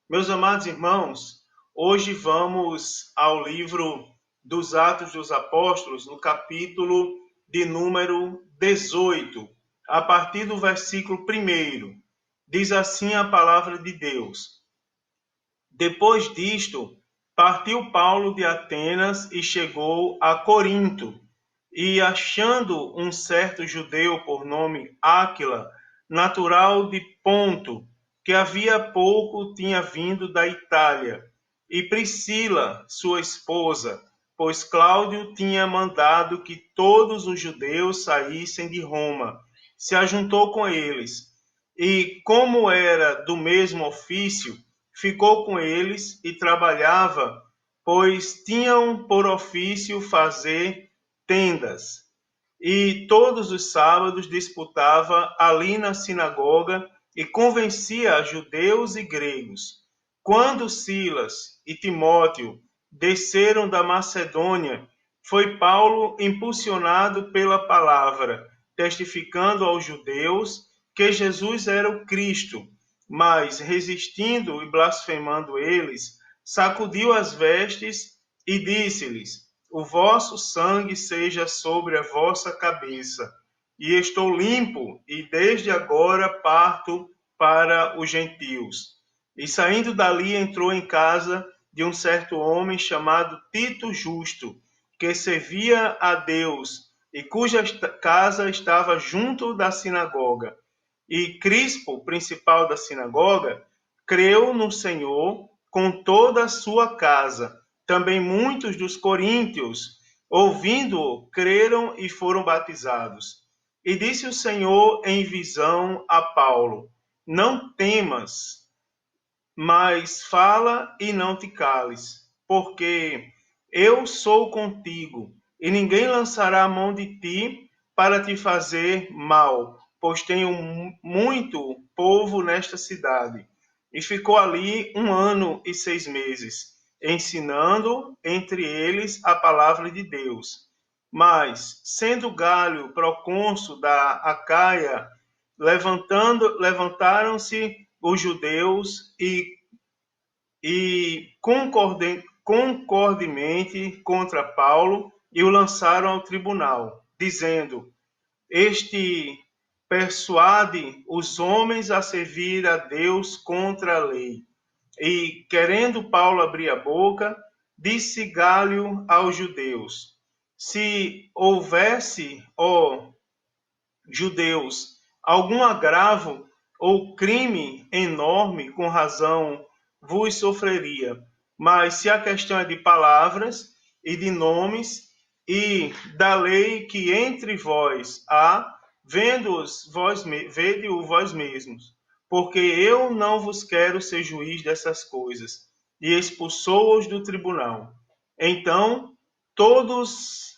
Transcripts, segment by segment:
Meus amados irmãos, hoje vamos ao livro dos Atos dos Apóstolos, no capítulo de número 18, a partir do versículo 1. Diz assim a palavra de Deus: Depois disto, partiu Paulo de Atenas e chegou a Corinto. E achando um certo judeu por nome Áquila, natural de Ponto, que havia pouco tinha vindo da Itália, e Priscila, sua esposa, pois Cláudio tinha mandado que todos os judeus saíssem de Roma, se ajuntou com eles. E como era do mesmo ofício, ficou com eles e trabalhava, pois tinham por ofício fazer tendas. E todos os sábados disputava ali na sinagoga e convencia a judeus e gregos. Quando Silas e Timóteo desceram da Macedônia, foi Paulo impulsionado pela palavra, testificando aos judeus que Jesus era o Cristo. Mas, resistindo e blasfemando eles, sacudiu as vestes e disse-lhes: O vosso sangue seja sobre a vossa cabeça. E estou limpo, e desde agora parto para os gentios. E saindo dali, entrou em casa de um certo homem chamado Tito Justo, que servia a Deus, e cuja casa estava junto da sinagoga. E Crispo, principal da sinagoga, creu no Senhor com toda a sua casa. Também muitos dos coríntios, ouvindo-o, creram e foram batizados. E disse o Senhor em visão a Paulo: Não temas, mas fala e não te cales, porque eu sou contigo, e ninguém lançará a mão de ti para te fazer mal, pois tenho muito povo nesta cidade. E ficou ali 1 ano e 6 meses, ensinando entre eles a palavra de Deus. Mas, sendo Galho procônsul da Acaia, levantaram-se os judeus e concordemente contra Paulo e o lançaram ao tribunal, dizendo: Este persuade os homens a servir a Deus contra a lei. E, querendo Paulo abrir a boca, disse Galho aos judeus: Se houvesse, ó judeus, algum agravo ou crime enorme, com razão vos sofreria. Mas se a questão é de palavras e de nomes e da lei que entre vós há, vede-o vós mesmos, porque eu não vos quero ser juiz dessas coisas. E expulsou-os do tribunal. Então, todos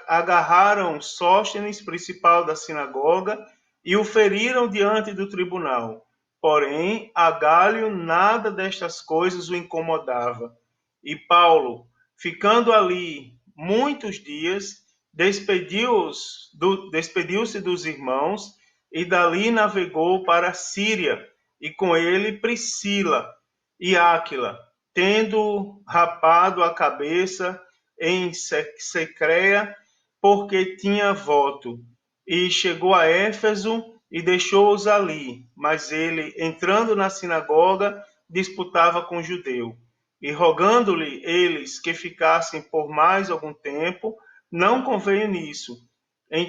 agarraram Sóstenes, principal da sinagoga, e o feriram diante do tribunal. Porém, a Galho nada destas coisas o incomodava. E Paulo, ficando ali muitos dias, despediu-se dos irmãos e dali navegou para a Síria, e com ele Priscila e Áquila, tendo rapado a cabeça em Secreia, porque tinha voto. E chegou a Éfeso e deixou-os ali. Mas ele, entrando na sinagoga, disputava com o judeu. E rogando-lhe eles que ficassem por mais algum tempo, não conveio nisso.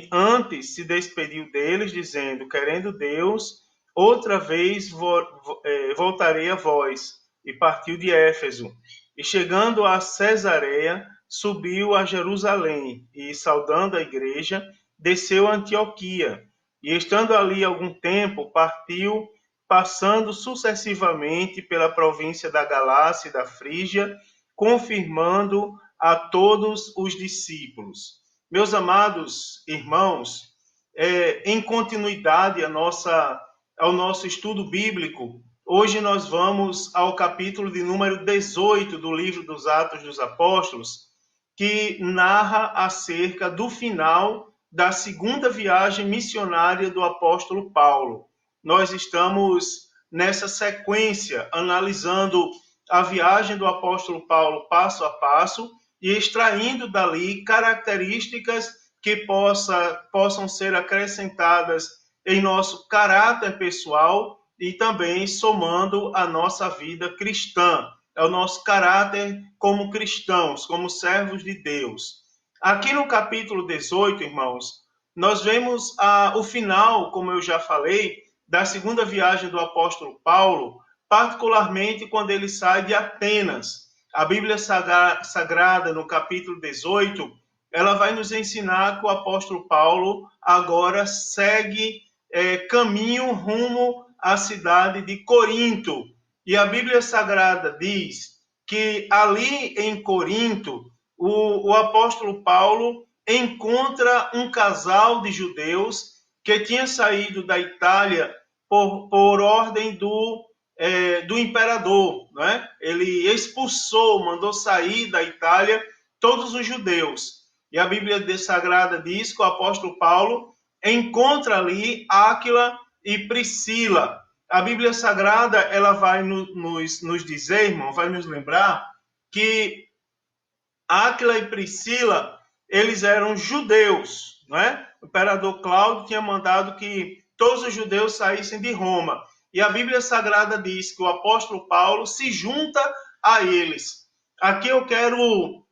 Antes se despediu deles, dizendo: Querendo Deus, outra vez voltarei a vós. E partiu de Éfeso. E chegando a Cesareia, subiu a Jerusalém e, saudando a igreja, desceu a Antioquia. E, estando ali algum tempo, partiu, passando sucessivamente pela província da Galácia e da Frígia, confirmando a todos os discípulos. Meus amados irmãos, em continuidade ao nosso estudo bíblico, hoje nós vamos ao capítulo de número 18 do livro dos Atos dos Apóstolos, que narra acerca do final da segunda viagem missionária do apóstolo Paulo. Nós estamos nessa sequência, analisando a viagem do apóstolo Paulo passo a passo e extraindo dali características que possam ser acrescentadas em nosso caráter pessoal e também somando a nossa vida cristã, é o nosso caráter como cristãos, como servos de Deus. Aqui no capítulo 18, irmãos, nós vemos o final, como eu já falei, da segunda viagem do apóstolo Paulo, particularmente quando ele sai de Atenas. A Bíblia Sagrada, no capítulo 18, ela vai nos ensinar que o apóstolo Paulo agora segue caminho rumo à cidade de Corinto. E a Bíblia Sagrada diz que ali em Corinto, o apóstolo Paulo encontra um casal de judeus que tinha saído da Itália por ordem do imperador, né? Ele expulsou, mandou sair da Itália todos os judeus. E a Bíblia Sagrada diz que o apóstolo Paulo encontra ali Áquila e Priscila. A Bíblia Sagrada ela vai nos dizer, irmão, vai nos lembrar que Áquila e Priscila, eles eram judeus, não é? O imperador Cláudio tinha mandado que todos os judeus saíssem de Roma. E a Bíblia Sagrada diz que o apóstolo Paulo se junta a eles. Aqui eu quero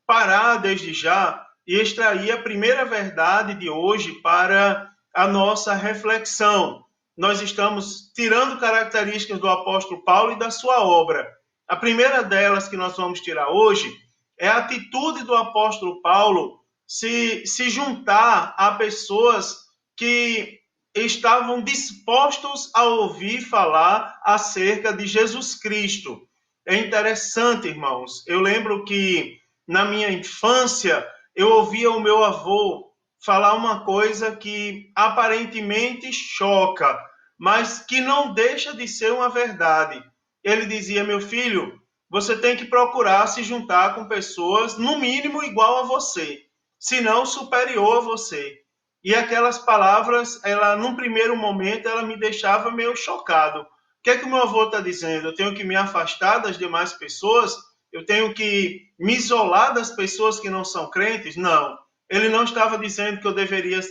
parar desde já e extrair a primeira verdade de hoje para a nossa reflexão. Nós estamos tirando características do apóstolo Paulo e da sua obra. A primeira delas que nós vamos tirar hoje é a atitude do apóstolo Paulo se juntar a pessoas que estavam dispostos a ouvir falar acerca de Jesus Cristo. É interessante, irmãos. Eu lembro que na minha infância eu ouvia o meu avô falar uma coisa que aparentemente choca, mas que não deixa de ser uma verdade. Ele dizia: meu filho, você tem que procurar se juntar com pessoas, no mínimo, igual a você, se não superior a você. E aquelas palavras, num primeiro momento, ela me deixava meio chocado. O que é que o meu avô está dizendo? Eu tenho que me afastar das demais pessoas? Eu tenho que me isolar das pessoas que não são crentes? Não. Ele não estava dizendo que eu deveria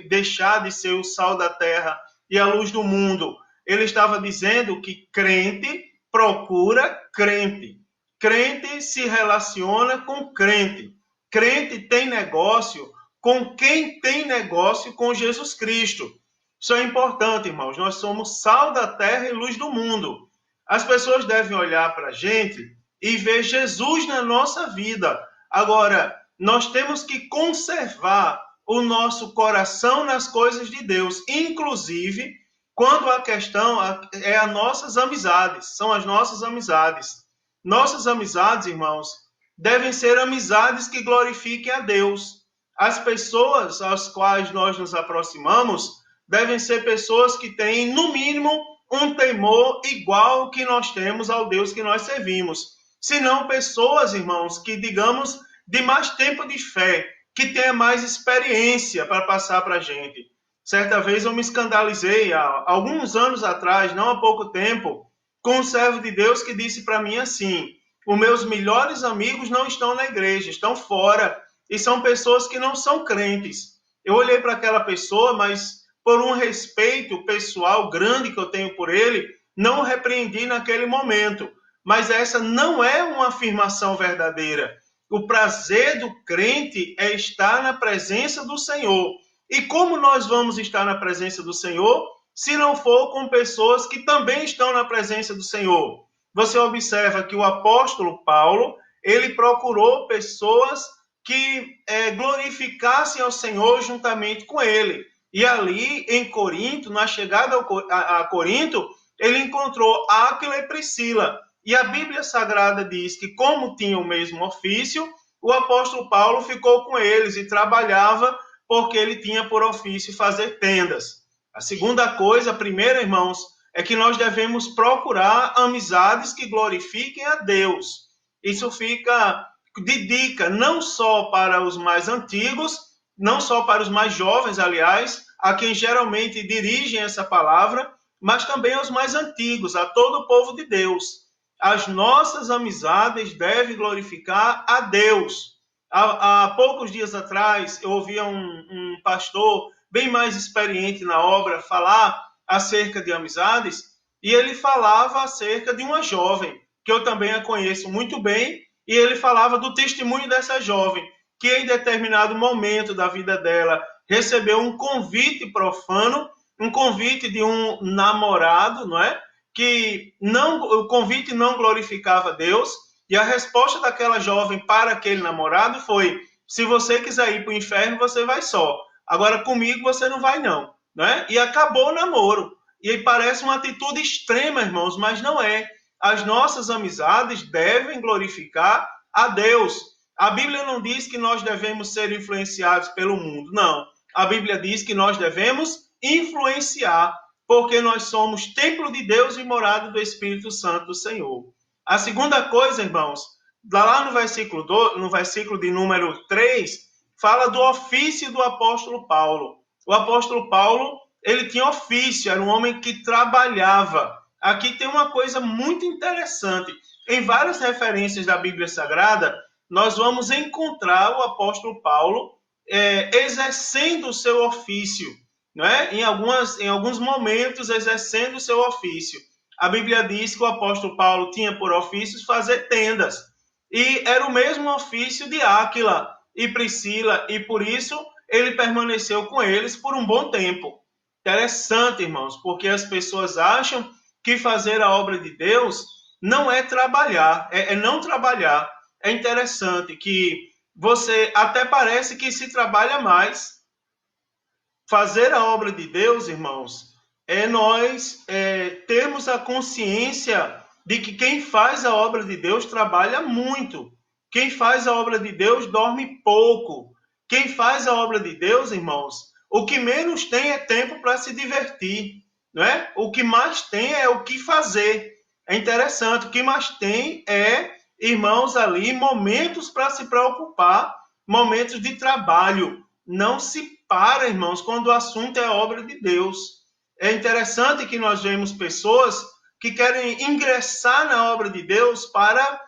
deixar de ser o sal da terra e a luz do mundo. Ele estava dizendo que crente procura crente. Crente se relaciona com crente. Crente tem negócio com quem tem negócio com Jesus Cristo. Isso é importante, irmãos. Nós somos sal da terra e luz do mundo. As pessoas devem olhar para a gente e ver Jesus na nossa vida. Agora, nós temos que conservar o nosso coração nas coisas de Deus, inclusive quando a questão é as nossas amizades, são as nossas amizades. Nossas amizades, irmãos, devem ser amizades que glorifiquem a Deus. As pessoas às quais nós nos aproximamos devem ser pessoas que têm, no mínimo, um temor igual ao que nós temos ao Deus que nós servimos. Se não, pessoas, irmãos, que, digamos, de mais tempo de fé, que tenha mais experiência para passar para a gente. Certa vez eu me escandalizei, há alguns anos atrás, não há pouco tempo, com um servo de Deus que disse para mim assim: os meus melhores amigos não estão na igreja, estão fora, e são pessoas que não são crentes. Eu olhei para aquela pessoa, mas por um respeito pessoal grande que eu tenho por ele, não o repreendi naquele momento. Mas essa não é uma afirmação verdadeira. O prazer do crente é estar na presença do Senhor. E como nós vamos estar na presença do Senhor, se não for com pessoas que também estão na presença do Senhor? Você observa que o apóstolo Paulo, ele procurou pessoas que glorificassem ao Senhor juntamente com ele. E ali em Corinto, na chegada a Corinto, ele encontrou Áquila e Priscila. E a Bíblia Sagrada diz que, como tinham o mesmo ofício, o apóstolo Paulo ficou com eles e trabalhava porque ele tinha por ofício fazer tendas. A segunda coisa, a primeira, irmãos, é que nós devemos procurar amizades que glorifiquem a Deus. Isso fica de dica não só para os mais antigos, não só para os mais jovens, aliás, a quem geralmente dirigem essa palavra, mas também aos mais antigos, a todo o povo de Deus. As nossas amizades devem glorificar a Deus. Há poucos dias atrás, eu ouvia um pastor bem mais experiente na obra falar acerca de amizades, e ele falava acerca de uma jovem, que eu também a conheço muito bem, e ele falava do testemunho dessa jovem, que em determinado momento da vida dela recebeu um convite profano, um convite de um namorado, não é? Que não, o convite não glorificava Deus, e a resposta daquela jovem para aquele namorado foi: se você quiser ir para o inferno, você vai só. Agora comigo você não vai não, né? E acabou o namoro. E aí parece uma atitude extrema, irmãos, mas não é. As nossas amizades devem glorificar a Deus. A Bíblia não diz que nós devemos ser influenciados pelo mundo, não. A Bíblia diz que nós devemos influenciar, porque nós somos templo de Deus e morada do Espírito Santo do Senhor. A segunda coisa, irmãos, lá no versículo de número 3, fala do ofício do apóstolo Paulo. O apóstolo Paulo, ele tinha ofício, era um homem que trabalhava. Aqui tem uma coisa muito interessante. Em várias referências da Bíblia Sagrada, nós vamos encontrar o apóstolo Paulo exercendo o seu ofício, não é? Em alguns momentos, exercendo o seu ofício. A Bíblia diz que o apóstolo Paulo tinha por ofício fazer tendas. E era o mesmo ofício de Áquila e Priscila, e por isso ele permaneceu com eles por um bom tempo. Interessante, irmãos, porque as pessoas acham que fazer a obra de Deus não é trabalhar, é não trabalhar. É interessante que você até parece que se trabalha mais. Fazer a obra de Deus, irmãos, é nós termos a consciência de que quem faz a obra de Deus trabalha muito. Quem faz a obra de Deus dorme pouco. Quem faz a obra de Deus, irmãos, o que menos tem é tempo para se divertir, não é? O que mais tem é o que fazer. É interessante, o que mais tem é, irmãos, ali, momentos para se preocupar, momentos de trabalho. Não se para, irmãos, quando o assunto é a obra de Deus. É interessante que nós vemos pessoas que querem ingressar na obra de Deus para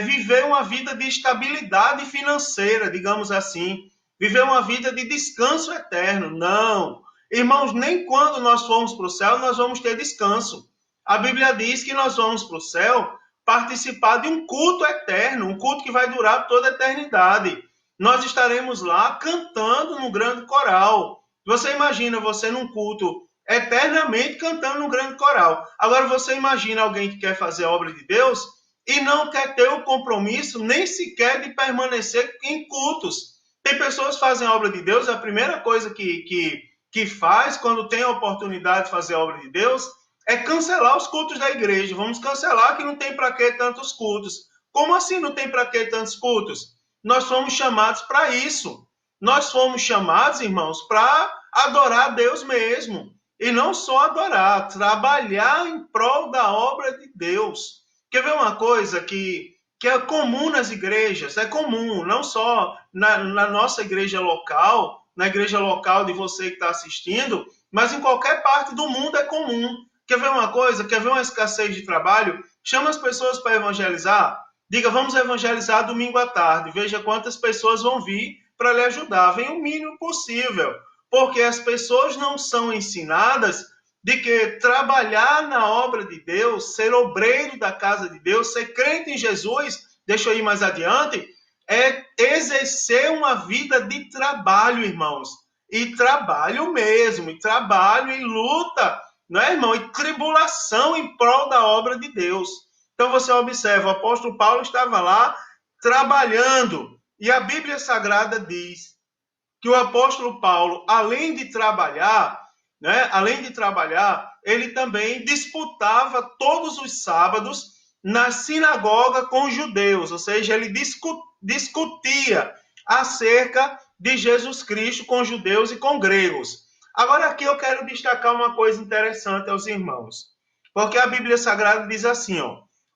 viver uma vida de estabilidade financeira, digamos assim, viver uma vida de descanso eterno. Não. Irmãos, nem quando nós formos para o céu nós vamos ter descanso. A Bíblia diz que nós vamos para o céu participar de um culto eterno, um culto que vai durar toda a eternidade. Nós estaremos lá cantando no grande coral. Você imagina você num culto eternamente cantando no grande coral. Agora você imagina alguém que quer fazer a obra de Deus e não quer ter o compromisso nem sequer de permanecer em cultos. Tem pessoas que fazem a obra de Deus, a primeira coisa que faz quando tem a oportunidade de fazer a obra de Deus é cancelar os cultos da igreja. Vamos cancelar que não tem para que tantos cultos. Como assim não tem para que tantos cultos? Nós fomos chamados para isso. Nós fomos chamados, irmãos, para adorar a Deus mesmo. E não só adorar, trabalhar em prol da obra de Deus. Quer ver uma coisa que é comum nas igrejas? É comum, não só na nossa igreja local, na igreja local de você que está assistindo, mas em qualquer parte do mundo é comum. Quer ver uma coisa? Quer ver uma escassez de trabalho? Chama as pessoas para evangelizar. Diga, vamos evangelizar domingo à tarde. Veja quantas pessoas vão vir para lhe ajudar. Venha o mínimo possível. Porque as pessoas não são ensinadas de que trabalhar na obra de Deus, ser obreiro da casa de Deus, ser crente em Jesus, deixa eu ir mais adiante, é exercer uma vida de trabalho, irmãos. E trabalho mesmo, e trabalho e luta, não é, irmão? E tribulação em prol da obra de Deus. Então você observa, o apóstolo Paulo estava lá trabalhando, e a Bíblia Sagrada diz que o apóstolo Paulo, além de trabalhar, ele também disputava todos os sábados na sinagoga com os judeus, ou seja, ele discutia acerca de Jesus Cristo com judeus e com gregos. Agora aqui eu quero destacar uma coisa interessante aos irmãos, porque a Bíblia Sagrada diz assim,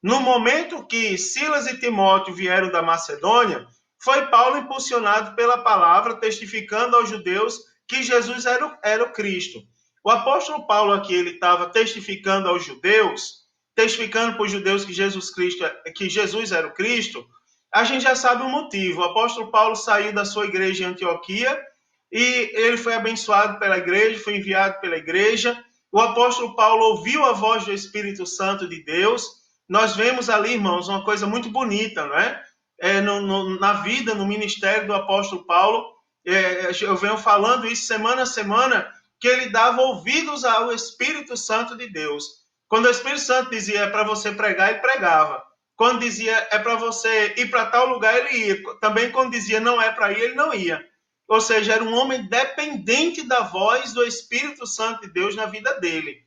no momento que Silas e Timóteo vieram da Macedônia, foi Paulo impulsionado pela palavra, testificando aos judeus que Jesus era o Cristo. O apóstolo Paulo aqui, ele estava testificando aos judeus, testificando para os judeus que Jesus era o Cristo. A gente já sabe o motivo. O apóstolo Paulo saiu da sua igreja em Antioquia e ele foi abençoado pela igreja, foi enviado pela igreja. O apóstolo Paulo ouviu a voz do Espírito Santo de Deus. Nós vemos ali, irmãos, uma coisa muito bonita, não é? Na vida, no ministério do apóstolo Paulo, eu venho falando isso semana a semana, que ele dava ouvidos ao Espírito Santo de Deus. Quando o Espírito Santo dizia é para você pregar, ele pregava. Quando dizia é para você ir para tal lugar, ele ia. Também quando dizia não é para ir, ele não ia. Ou seja, era um homem dependente da voz do Espírito Santo de Deus na vida dele.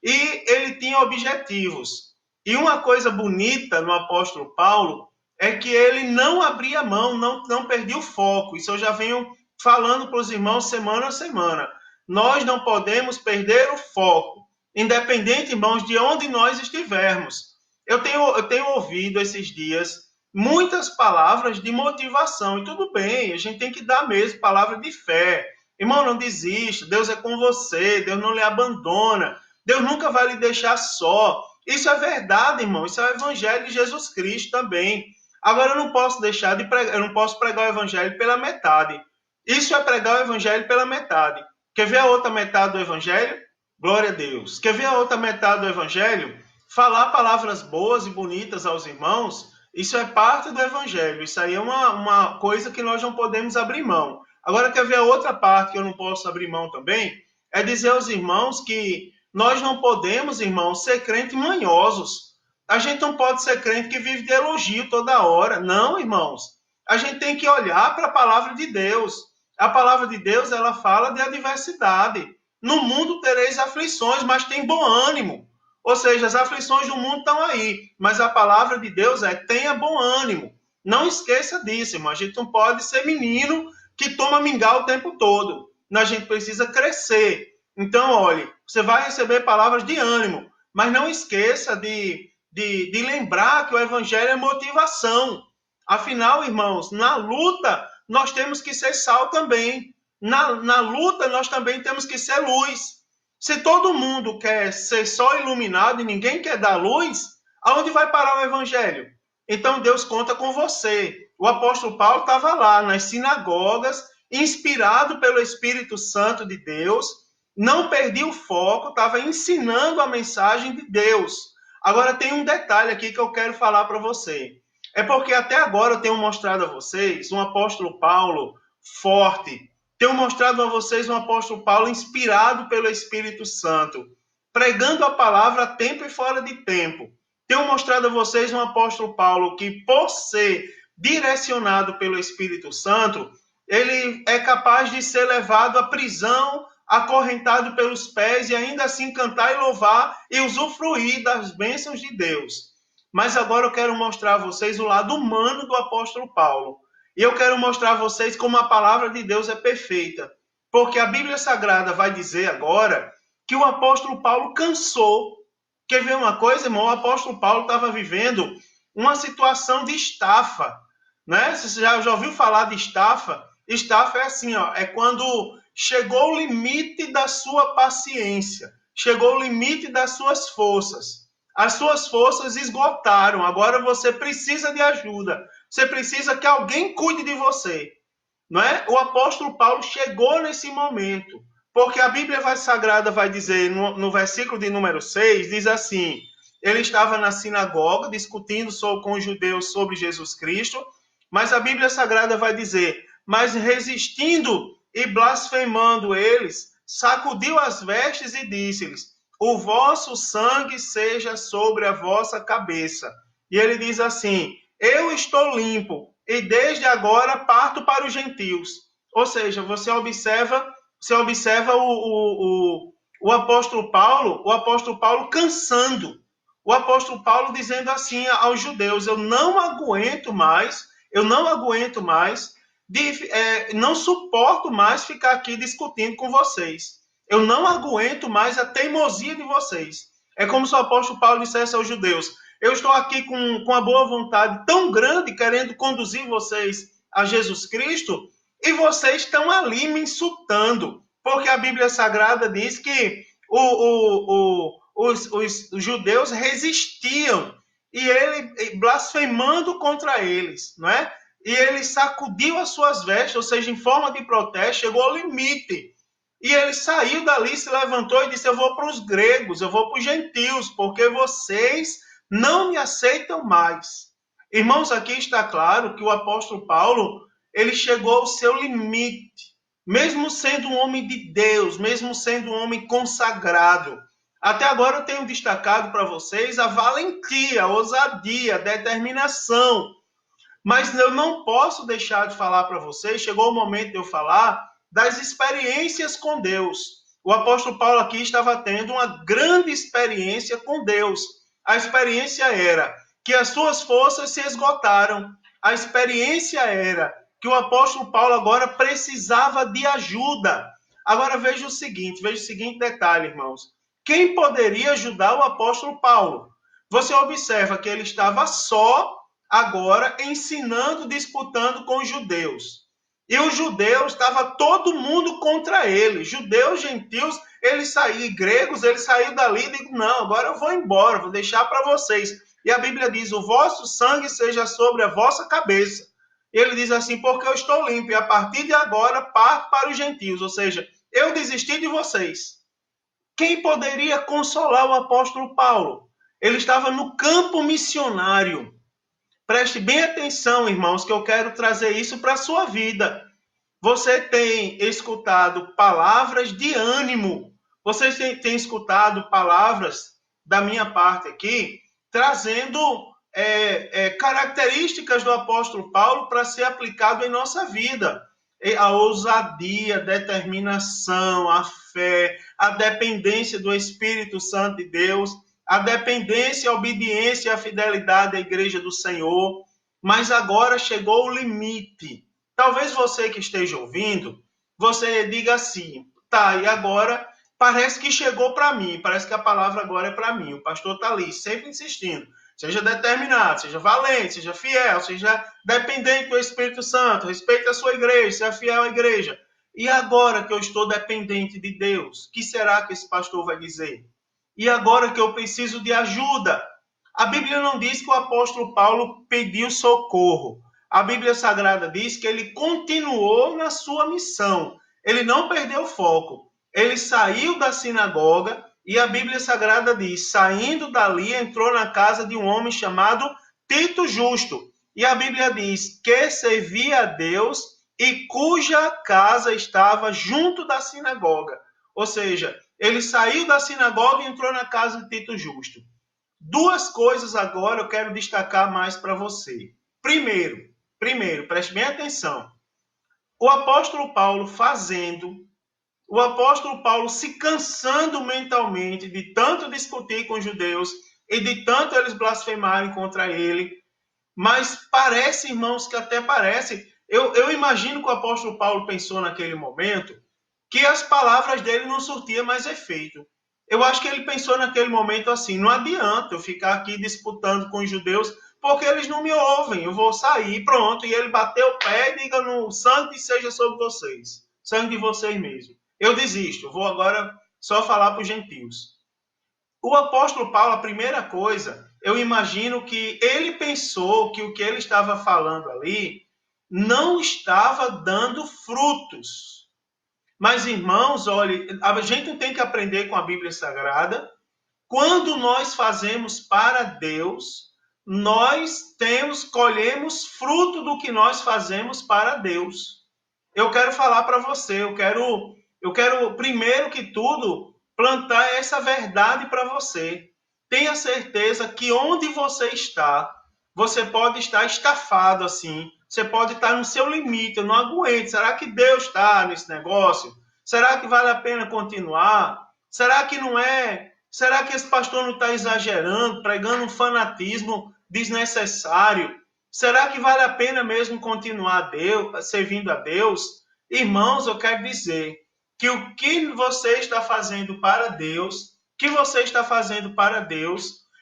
E ele tinha objetivos. E uma coisa bonita no apóstolo Paulo é que ele não abria mão, não perdia o foco. Isso eu já venho falando para os irmãos semana a semana. Nós não podemos perder o foco, independente, irmãos, de onde nós estivermos. Eu tenho ouvido esses dias muitas palavras de motivação, e tudo bem, a gente tem que dar mesmo palavra de fé. Irmão, não desista, Deus é com você, Deus não lhe abandona, Deus nunca vai lhe deixar só. Isso é verdade, irmão, isso é o evangelho de Jesus Cristo também. Agora, eu não posso deixar de pregar, eu não posso pregar o evangelho pela metade. Isso é pregar o evangelho pela metade. Quer ver a outra metade do evangelho? Glória a Deus. Quer ver a outra metade do evangelho? Falar palavras boas e bonitas aos irmãos, isso é parte do evangelho. Isso aí é uma coisa que nós não podemos abrir mão. Agora, quer ver a outra parte que eu não posso abrir mão também? É dizer aos irmãos que nós não podemos, irmãos, ser crentes manhosos. A gente não pode ser crente que vive de elogio toda hora. Não, irmãos. A gente tem que olhar para a palavra de Deus. A palavra de Deus, ela fala de adversidade. No mundo tereis aflições, mas tem bom ânimo. Ou seja, as aflições do mundo estão aí. Mas a palavra de Deus é tenha bom ânimo. Não esqueça disso, irmão. A gente não pode ser menino que toma mingau o tempo todo. A gente precisa crescer. Então, olhe, você vai receber palavras de ânimo. Mas não esqueça de lembrar que o evangelho é motivação. Afinal, irmãos, na luta, nós temos que ser sal também. Na luta, nós também temos que ser luz. Se todo mundo quer ser só iluminado e ninguém quer dar luz, aonde vai parar o evangelho? Então, Deus conta com você. O apóstolo Paulo estava lá nas sinagogas, inspirado pelo Espírito Santo de Deus, não perdia o foco, estava ensinando a mensagem de Deus. Agora, tem um detalhe aqui que eu quero falar para você. É porque até agora eu tenho mostrado a vocês um apóstolo Paulo forte. Tenho mostrado a vocês um apóstolo Paulo inspirado pelo Espírito Santo, pregando a palavra a tempo e fora de tempo. Tenho mostrado a vocês um apóstolo Paulo que, por ser direcionado pelo Espírito Santo, ele é capaz de ser levado à prisão, acorrentado pelos pés e ainda assim cantar e louvar e usufruir das bênçãos de Deus. Mas agora eu quero mostrar a vocês o lado humano do apóstolo Paulo. E eu quero mostrar a vocês como a palavra de Deus é perfeita. Porque a Bíblia Sagrada vai dizer agora que o apóstolo Paulo cansou. Quer ver uma coisa, irmão? O apóstolo Paulo estava vivendo uma situação de estafa. Né? Você já ouviu falar de estafa? Estafa é assim, ó, é quando chegou o limite da sua paciência, chegou o limite das suas forças. As suas forças esgotaram, agora você precisa de ajuda. Você precisa que alguém cuide de você. Não é? O apóstolo Paulo chegou nesse momento, porque a Bíblia Sagrada vai dizer, no versículo de número 6, diz assim, ele estava na sinagoga discutindo com os judeus sobre Jesus Cristo, mas a Bíblia Sagrada vai dizer, mas resistindo e blasfemando eles, sacudiu as vestes e disse-lhes, o vosso sangue seja sobre a vossa cabeça. E ele diz assim, eu estou limpo, e desde agora parto para os gentios. Ou seja, você observa o apóstolo Paulo cansando. O apóstolo Paulo dizendo assim aos judeus, eu não aguento mais, não suporto mais ficar aqui discutindo com vocês. Eu não aguento mais a teimosia de vocês. É como se o apóstolo Paulo dissesse aos judeus, eu estou aqui com a boa vontade tão grande, querendo conduzir vocês a Jesus Cristo, e vocês estão ali me insultando, Porque a Bíblia Sagrada diz que os judeus resistiam e ele blasfemando contra eles, não é? E ele sacudiu as suas vestes, ou seja, em forma de protesto, chegou ao limite. E ele saiu dali, se levantou e disse: eu vou para os gregos, eu vou para os gentios, porque vocês não me aceitam mais. Irmãos, aqui está claro que o apóstolo Paulo, ele chegou ao seu limite, mesmo sendo um homem de Deus, mesmo sendo um homem consagrado. Até agora eu tenho destacado para vocês a valentia, a ousadia, a determinação. Mas eu não posso deixar de falar para vocês, chegou o momento de eu falar das experiências com Deus. O apóstolo Paulo aqui estava tendo uma grande experiência com Deus. A experiência era que as suas forças se esgotaram. A experiência era que o apóstolo Paulo agora precisava de ajuda. Agora veja o seguinte detalhe, irmãos. Quem poderia ajudar o apóstolo Paulo? Você observa que ele estava só agora ensinando, disputando com os judeus. E os judeus, estava todo mundo contra ele. Judeus, gentios, eles saíram, gregos, eles saíram dali e digo, não, agora eu vou embora, vou deixar para vocês. E a Bíblia diz, o vosso sangue seja sobre a vossa cabeça. E ele diz assim, porque eu estou limpo, e a partir de agora parto para os gentios. Ou seja, eu desisti de vocês. Quem poderia consolar o apóstolo Paulo? Ele estava no campo missionário. Preste bem atenção, irmãos, que eu quero trazer isso para a sua vida. Você tem escutado palavras de ânimo. Você tem escutado palavras da minha parte aqui, trazendo características do apóstolo Paulo para ser aplicado em nossa vida. A ousadia, a determinação, a fé, a dependência do Espírito Santo de Deus, a dependência, a obediência e a fidelidade à igreja do Senhor, mas agora chegou o limite. Talvez você que esteja ouvindo, você diga assim, tá, e agora parece que chegou para mim, parece que a palavra agora é para mim, o pastor está ali, sempre insistindo, seja determinado, seja valente, seja fiel, seja dependente do Espírito Santo, respeite a sua igreja, seja fiel à igreja. E agora que eu estou dependente de Deus, o que será que esse pastor vai dizer? E agora que eu preciso de ajuda? A Bíblia não diz que o apóstolo Paulo pediu socorro. A Bíblia Sagrada diz que ele continuou na sua missão. Ele não perdeu o foco. Ele saiu da sinagoga e a Bíblia Sagrada diz, saindo dali, entrou na casa de um homem chamado Tito Justo. E a Bíblia diz que servia a Deus e cuja casa estava junto da sinagoga. Ou seja, ele saiu da sinagoga e entrou na casa de Tito Justo. Duas coisas agora eu quero destacar mais para você. Primeiro, preste bem atenção. O apóstolo Paulo se cansando mentalmente de tanto discutir com os judeus e de tanto eles blasfemarem contra ele. Mas parece, irmãos, que até parece. Eu imagino que o apóstolo Paulo pensou naquele momento que as palavras dele não surtiam mais efeito. Eu acho que ele pensou naquele momento assim, não adianta eu ficar aqui disputando com os judeus, porque eles não me ouvem, eu vou sair, pronto. E ele bateu o pé e diga, no sangue seja sobre vocês, sangue de vocês mesmos. Eu desisto, eu vou agora só falar para os gentios. O apóstolo Paulo, a primeira coisa, eu imagino que ele pensou que o que ele estava falando ali não estava dando frutos. Mas, irmãos, olha, a gente tem que aprender com a Bíblia Sagrada. Quando nós fazemos para Deus, nós colhemos fruto do que nós fazemos para Deus. Eu quero falar para você, eu quero, primeiro que tudo, plantar essa verdade para você. Tenha certeza que onde você está, você pode estar estafado assim, você pode estar no seu limite, eu não aguento. Será que Deus está nesse negócio? Será que vale a pena continuar? Será que não é? Será que esse pastor não está exagerando, pregando um fanatismo desnecessário? Será que vale a pena mesmo continuar servindo a Deus? Irmãos, eu quero dizer que o que você está fazendo para Deus,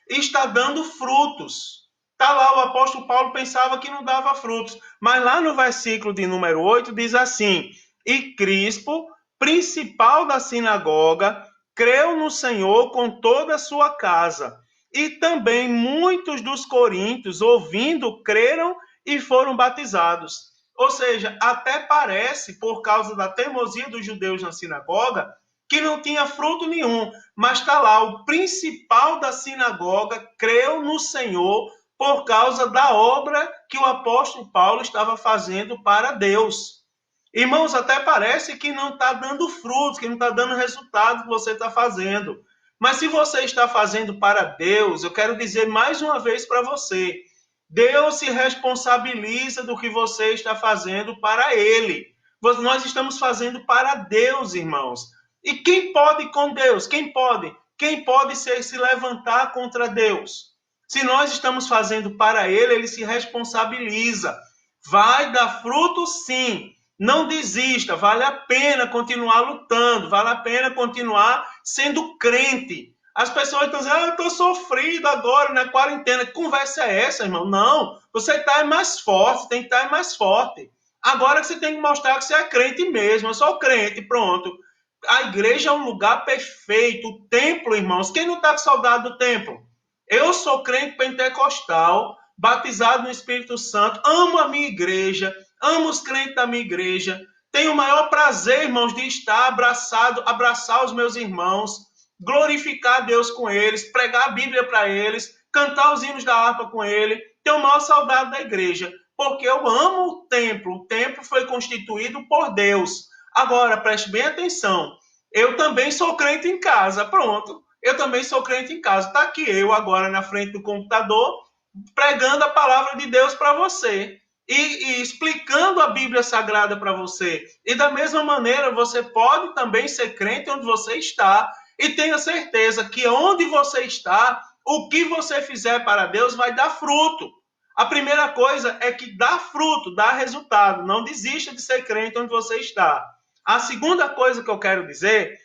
está dando frutos. Está lá, o apóstolo Paulo pensava que não dava frutos. Mas lá no versículo de número 8 diz assim, e Crispo, principal da sinagoga, creu no Senhor com toda a sua casa. E também muitos dos coríntios, ouvindo, creram e foram batizados. Ou seja, até parece, por causa da teimosia dos judeus na sinagoga, que não tinha fruto nenhum. Mas está lá, o principal da sinagoga creu no Senhor por causa da obra que o apóstolo Paulo estava fazendo para Deus. Irmãos, até parece que não está dando frutos, que não está dando resultado que você está fazendo. Mas se você está fazendo para Deus, eu quero dizer mais uma vez para você, Deus se responsabiliza do que você está fazendo para Ele. Nós estamos fazendo para Deus, irmãos. E quem pode com Deus? Quem pode? Quem pode se levantar contra Deus? Se nós estamos fazendo para Ele, Ele se responsabiliza. Vai dar fruto, sim. Não desista, vale a pena continuar lutando, vale a pena continuar sendo crente. As pessoas estão dizendo, eu estou sofrido agora na quarentena. Que conversa é essa, irmão? Não, você está mais forte, tem que estar mais forte. Agora você tem que mostrar que você é crente mesmo, eu sou crente, pronto. A igreja é um lugar perfeito, o templo, irmãos. Quem não está com saudade do templo? Eu sou crente pentecostal, batizado no Espírito Santo, amo a minha igreja, amo os crentes da minha igreja, tenho o maior prazer, irmãos, de estar abraçar os meus irmãos, glorificar Deus com eles, pregar a Bíblia para eles, cantar os hinos da harpa com ele, tenho a maior saudade da igreja, porque eu amo o templo foi constituído por Deus. Agora, preste bem atenção, eu também sou crente em casa, pronto, eu também sou crente em casa, está aqui eu agora na frente do computador, pregando a palavra de Deus para você. E explicando a Bíblia Sagrada para você. E da mesma maneira, você pode também ser crente onde você está. E tenha certeza que onde você está, o que você fizer para Deus vai dar fruto. A primeira coisa é que dá fruto, dá resultado. Não desista de ser crente onde você está. A segunda coisa que eu quero dizer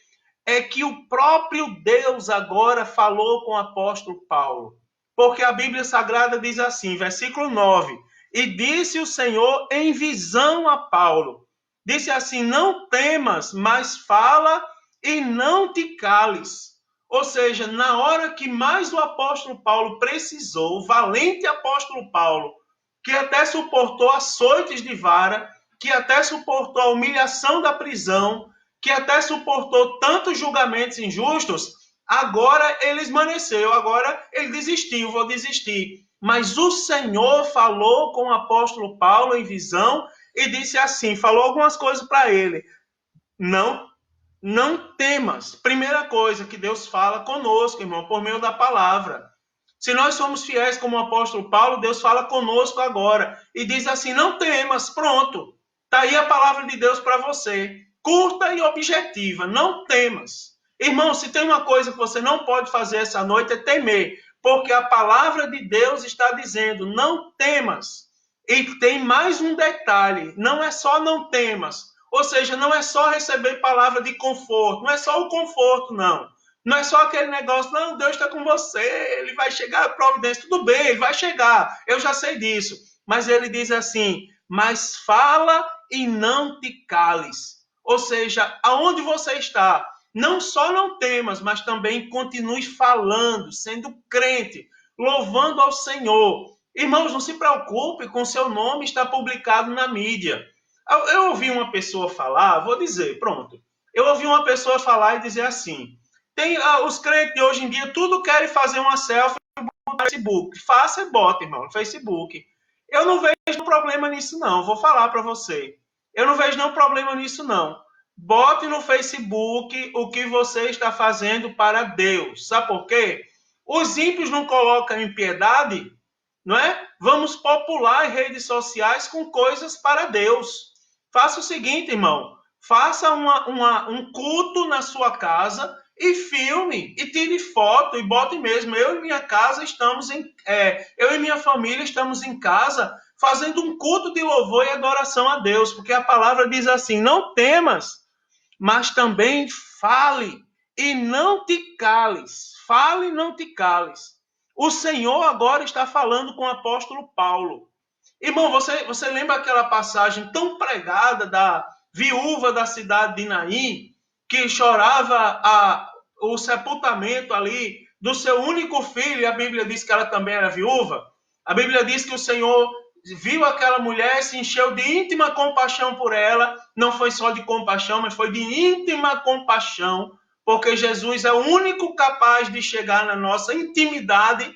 é que o próprio Deus agora falou com o apóstolo Paulo. Porque a Bíblia Sagrada diz assim, versículo 9... E disse o Senhor em visão a Paulo, disse assim, não temas, mas fala e não te cales. Ou seja, na hora que mais o apóstolo Paulo precisou, o valente apóstolo Paulo, que até suportou açoites de vara, que até suportou a humilhação da prisão, que até suportou tantos julgamentos injustos, agora ele esmaneceu, agora ele desistiu, vou desistir. Mas o Senhor falou com o apóstolo Paulo em visão e disse assim, falou algumas coisas para ele. Não temas. Primeira coisa que Deus fala conosco, irmão, por meio da palavra. Se nós somos fiéis como o apóstolo Paulo, Deus fala conosco agora e diz assim, não temas, pronto. Está aí a palavra de Deus para você. Curta e objetiva, não temas. Irmão, se tem uma coisa que você não pode fazer essa noite é temer, porque a palavra de Deus está dizendo, não temas. E tem mais um detalhe, não é só não temas, ou seja, não é só receber palavra de conforto, não é só o conforto, não. Não é só aquele negócio, não, Deus está com você, ele vai chegar a providência, tudo bem, ele vai chegar, eu já sei disso. Mas ele diz assim, mas fala e não te cales. Ou seja, aonde você está, não só não temas, mas também continue falando, sendo crente, louvando ao Senhor. Irmãos, não se preocupe com seu nome estar publicado na mídia. Eu ouvi uma pessoa falar, vou dizer, pronto. Eu ouvi uma pessoa falar e dizer assim, os crentes de hoje em dia, tudo querem fazer uma selfie no Facebook. Faça e bota, irmão, no Facebook. Eu não vejo problema nisso, não. Vou falar para você. Eu não vejo nenhum problema nisso, não. Bote no Facebook o que você está fazendo para Deus. Sabe por quê? Os ímpios não colocam impiedade, não é? Vamos popular em redes sociais com coisas para Deus. Faça o seguinte, irmão. Faça um culto na sua casa e filme, e tire foto, e bote mesmo. Eu e minha casa eu e minha família estamos em casa fazendo um culto de louvor e adoração a Deus, porque a palavra diz assim, não temas, mas também fale e não te cales. Fale e não te cales. O Senhor agora está falando com o apóstolo Paulo. Irmão, você lembra aquela passagem tão pregada viúva da cidade de Naim, que chorava o sepultamento ali do seu único filho, e a Bíblia diz que ela também era viúva. A Bíblia diz que o Senhor viu aquela mulher, se encheu de íntima compaixão por ela, não foi só de compaixão, mas foi de íntima compaixão, porque Jesus é o único capaz de chegar na nossa intimidade,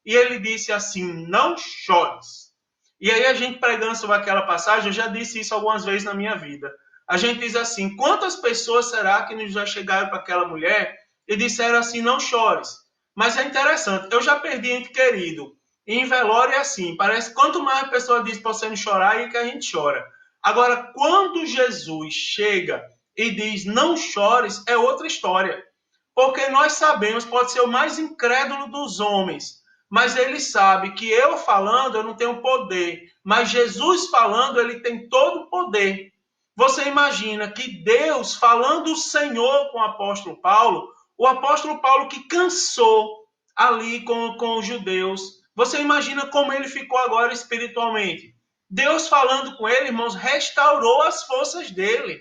e ele disse assim, não chores. E aí a gente pregando sobre aquela passagem, eu já disse isso algumas vezes na minha vida, a gente diz assim, quantas pessoas será que já chegaram para aquela mulher e disseram assim, não chores? Mas é interessante, eu já perdi ente querido, e em velório é assim, parece que quanto mais a pessoa diz para você não chorar, é que a gente chora. Agora, quando Jesus chega e diz não chores, é outra história. Porque nós sabemos, pode ser o mais incrédulo dos homens, mas ele sabe que eu falando, eu não tenho poder, mas Jesus falando, ele tem todo o poder. Você imagina que Deus, falando o Senhor com o apóstolo Paulo que cansou ali com os judeus, você imagina como ele ficou agora espiritualmente. Deus falando com ele, irmãos, restaurou as forças dele.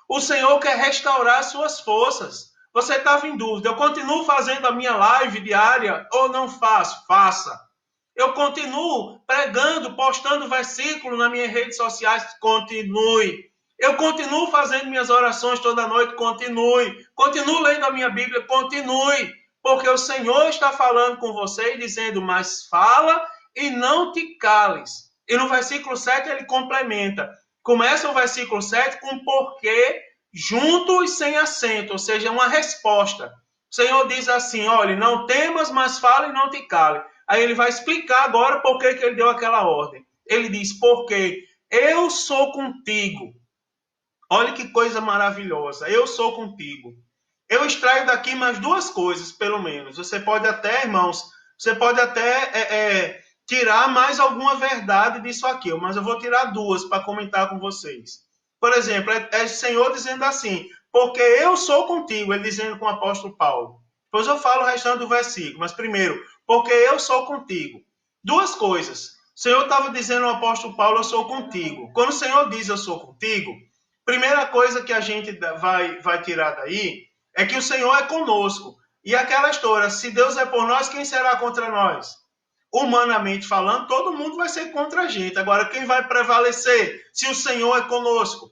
O Senhor quer restaurar suas forças. Você estava em dúvida, eu continuo fazendo a minha live diária ou não faço? Faça. Eu continuo pregando, postando versículos nas minhas redes sociais? Continue. Eu continuo fazendo minhas orações toda noite? Continue. Continuo lendo a minha Bíblia? Continue. Porque o Senhor está falando com você e dizendo, mas fala e não te cales. E no versículo 7 ele complementa. Começa o versículo 7 com porquê junto e sem acento, ou seja, uma resposta. O Senhor diz assim, olha, não temas, mas fala e não te cale. Aí ele vai explicar agora por que ele deu aquela ordem. Ele diz, porque eu sou contigo. Olha que coisa maravilhosa, eu sou contigo. Eu extraio daqui mais duas coisas, pelo menos. Você pode até, irmãos, você pode até tirar mais alguma verdade disso aqui, mas eu vou tirar duas para comentar com vocês. Por exemplo, é o Senhor dizendo assim, porque eu sou contigo, ele dizendo com o apóstolo Paulo. Depois eu falo o restante do versículo, mas primeiro, porque eu sou contigo. Duas coisas. O Senhor estava dizendo ao apóstolo Paulo, eu sou contigo. Quando o Senhor diz eu sou contigo, primeira coisa que a gente vai tirar daí é que o Senhor é conosco. E aquela história, se Deus é por nós, quem será contra nós? Humanamente falando, todo mundo vai ser contra a gente. Agora, quem vai prevalecer se o Senhor é conosco?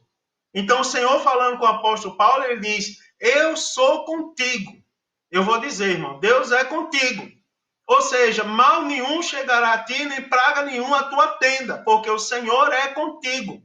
Então, o Senhor falando com o apóstolo Paulo, ele diz, eu sou contigo. Eu vou dizer, irmão, Deus é contigo. Ou seja, mal nenhum chegará a ti, nem praga nenhuma à tua tenda, porque o Senhor é contigo.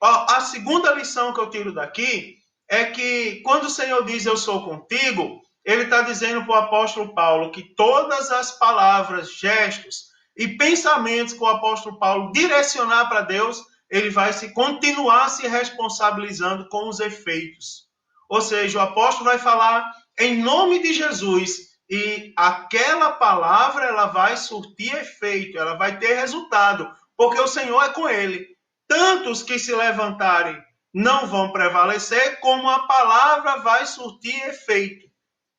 A segunda lição que eu tiro daqui é que quando o Senhor diz eu sou contigo, ele está dizendo para o apóstolo Paulo que todas as palavras, gestos e pensamentos que o apóstolo Paulo direcionar para Deus, ele vai continuar se responsabilizando com os efeitos. Ou seja, o apóstolo vai falar em nome de Jesus e aquela palavra ela vai surtir efeito, ela vai ter resultado, porque o Senhor é com ele. Tantos que se levantarem não vão prevalecer, como a palavra vai surtir efeito.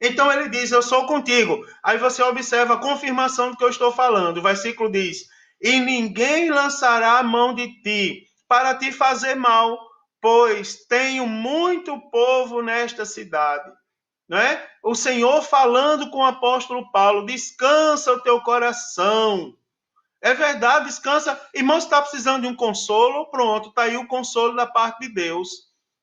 Então ele diz, eu sou contigo. Aí você observa a confirmação do que eu estou falando. O versículo diz, e ninguém lançará a mão de ti para te fazer mal, pois tenho muito povo nesta cidade. Não é? O Senhor falando com o apóstolo Paulo, descansa o teu coração. É verdade, descansa. Irmão, se está precisando de um consolo, pronto, está aí o consolo da parte de Deus.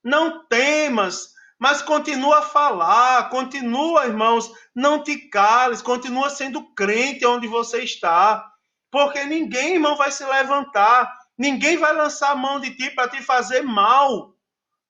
Não temas, mas continua a falar, continua, irmãos, não te cales, continua sendo crente onde você está. Porque ninguém, irmão, vai se levantar, ninguém vai lançar a mão de ti para te fazer mal.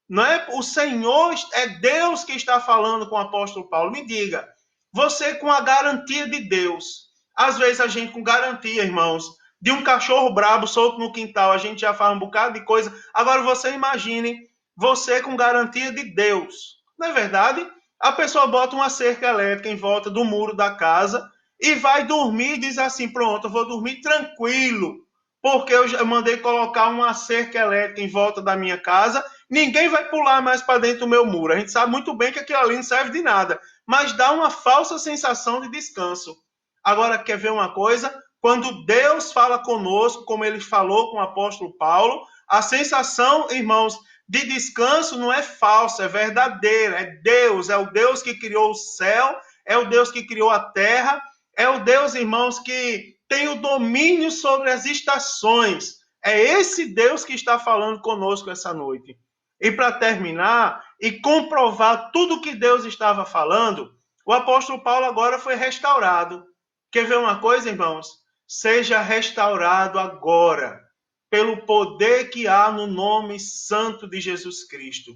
Não é? O Senhor, é Deus que está falando com o apóstolo Paulo. Me diga, você com a garantia de Deus, às vezes a gente com garantia, irmãos, de um cachorro brabo solto no quintal, a gente já faz um bocado de coisa. Agora você imagine, você com garantia de Deus. Não é verdade? A pessoa bota uma cerca elétrica em volta do muro da casa e vai dormir e diz assim, pronto, eu vou dormir tranquilo, porque eu mandei colocar uma cerca elétrica em volta da minha casa, ninguém vai pular mais para dentro do meu muro. A gente sabe muito bem que aquilo ali não serve de nada, mas dá uma falsa sensação de descanso. Agora, quer ver uma coisa? Quando Deus fala conosco, como ele falou com o apóstolo Paulo, a sensação, irmãos, de descanso não é falsa, é verdadeira, é Deus, é o Deus que criou o céu, é o Deus que criou a terra, é o Deus, irmãos, que tem o domínio sobre as estações. É esse Deus que está falando conosco essa noite. E para terminar e comprovar tudo que Deus estava falando, o apóstolo Paulo agora foi restaurado. Quer ver uma coisa, irmãos? Seja restaurado agora, pelo poder que há no nome santo de Jesus Cristo.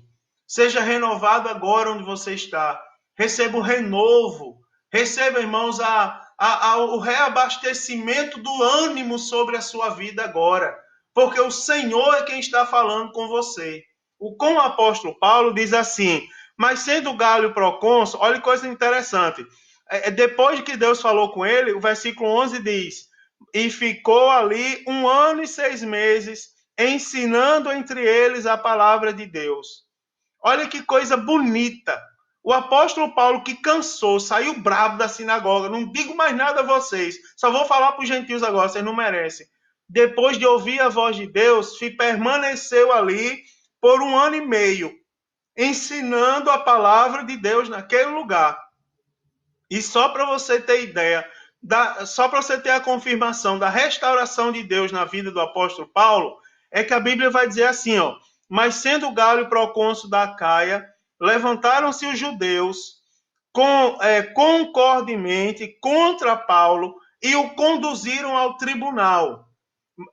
Seja renovado agora onde você está. Receba o renovo. Receba, irmãos, o reabastecimento do ânimo sobre a sua vida agora. Porque o Senhor é quem está falando com você. Com o apóstolo Paulo diz assim, mas sendo Galho procônsul, olha que coisa interessante. Depois que Deus falou com ele, o versículo 11 diz, e ficou ali 1 ano e 6 meses, ensinando entre eles a palavra de Deus. Olha que coisa bonita. O apóstolo Paulo, que cansou, saiu bravo da sinagoga, não digo mais nada a vocês, só vou falar para os gentios agora, vocês não merecem. Depois de ouvir a voz de Deus, permaneceu ali por 1 ano e meio, ensinando a palavra de Deus naquele lugar. E só para você ter ideia, só para você ter a confirmação da restauração de Deus na vida do apóstolo Paulo, é que a Bíblia vai dizer assim, ó, mas sendo Galho procônsul da Acaia, levantaram-se os judeus concordemente contra Paulo e o conduziram ao tribunal.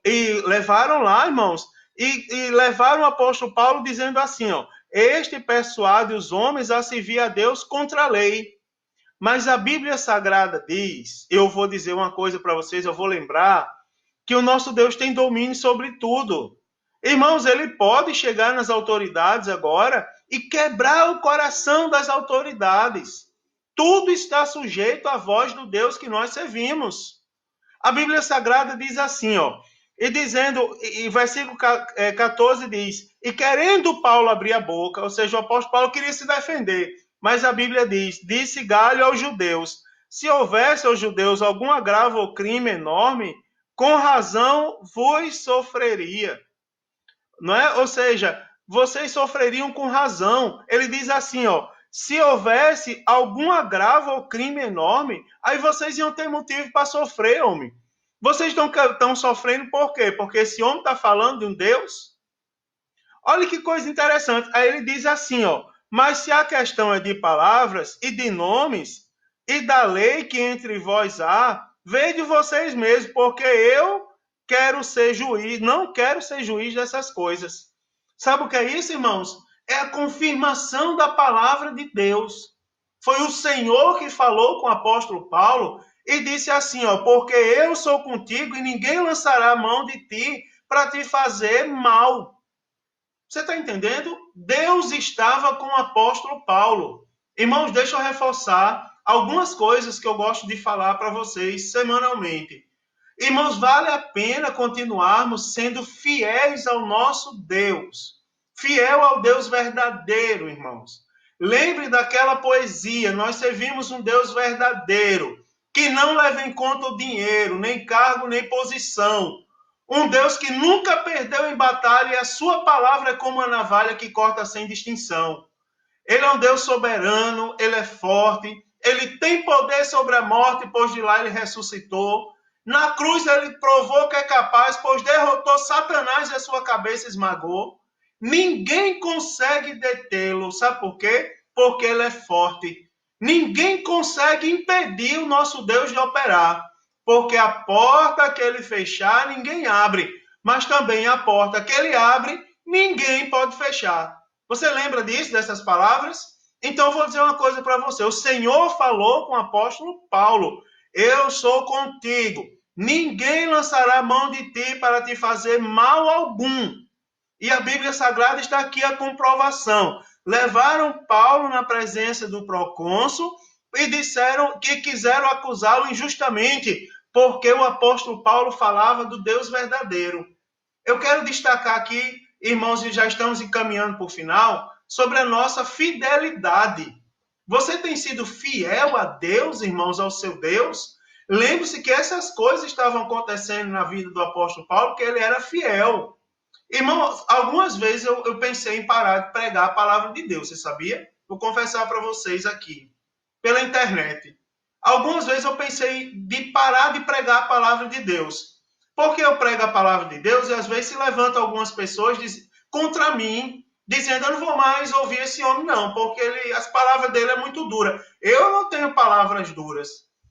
E levaram lá, irmãos, e levaram o apóstolo Paulo dizendo assim, ó, este persuade os homens a servir a Deus contra a lei. Mas a Bíblia Sagrada diz, eu vou dizer uma coisa para vocês, eu vou lembrar, que o nosso Deus tem domínio sobre tudo. Irmãos, ele pode chegar nas autoridades agora e quebrar o coração das autoridades. Tudo está sujeito à voz do Deus que nós servimos. A Bíblia Sagrada diz assim, ó, e versículo 14 diz, e querendo Paulo abrir a boca, ou seja, o apóstolo Paulo queria se defender, mas a Bíblia diz, disse Galho aos judeus, se houvesse aos judeus algum agravo ou crime enorme, com razão vos sofreria. Não é? Ou seja, vocês sofreriam com razão. Ele diz assim, ó, se houvesse algum agravo ou crime enorme, aí vocês iam ter motivo para sofrer, homem. Vocês estão sofrendo por quê? Porque esse homem está falando de um Deus? Olha que coisa interessante. Aí ele diz assim, ó, mas se a questão é de palavras e de nomes e da lei que entre vós há, vede vocês mesmos, porque eu quero ser juiz, não quero ser juiz dessas coisas. Sabe o que é isso, irmãos? É a confirmação da palavra de Deus. Foi o Senhor que falou com o apóstolo Paulo e disse assim, ó, porque eu sou contigo e ninguém lançará a mão de ti para te fazer mal. Você está entendendo? Deus estava com o apóstolo Paulo. Irmãos, deixa eu reforçar algumas coisas que eu gosto de falar para vocês semanalmente. Irmãos, vale a pena continuarmos sendo fiéis ao nosso Deus. Fiel ao Deus verdadeiro, irmãos. Lembre daquela poesia, nós servimos um Deus verdadeiro, que não leva em conta o dinheiro, nem cargo, nem posição. Um Deus que nunca perdeu em batalha e a sua palavra é como uma navalha que corta sem distinção. Ele é um Deus soberano, ele é forte, ele tem poder sobre a morte, pois de lá ele ressuscitou. Na cruz ele provou que é capaz, pois derrotou Satanás e a sua cabeça esmagou. Ninguém consegue detê-lo, sabe por quê? Porque ele é forte. Ninguém consegue impedir o nosso Deus de operar, porque a porta que ele fechar, ninguém abre, mas também a porta que ele abre, ninguém pode fechar. Você lembra disso, dessas palavras? Então eu vou dizer uma coisa para você. O Senhor falou com o apóstolo Paulo, eu sou contigo. Ninguém lançará mão de ti para te fazer mal algum. E a Bíblia Sagrada está aqui a comprovação. Levaram Paulo na presença do procônsul e disseram que quiseram acusá-lo injustamente, porque o apóstolo Paulo falava do Deus verdadeiro. Eu quero destacar aqui, irmãos, e já estamos encaminhando para o final, sobre a nossa fidelidade. Você tem sido fiel a Deus, irmãos, ao seu Deus? Lembre-se que essas coisas estavam acontecendo na vida do apóstolo Paulo, porque ele era fiel. Irmão, algumas vezes eu pensei em parar de pregar a palavra de Deus, você sabia? Vou confessar para vocês aqui, pela internet. Algumas vezes eu pensei de parar de pregar a palavra de Deus. Porque eu prego a palavra de Deus e às vezes se levantam algumas pessoas contra mim, dizendo: eu não vou mais ouvir esse homem, não, porque as palavras dele é muito dura. Eu não tenho palavras duras.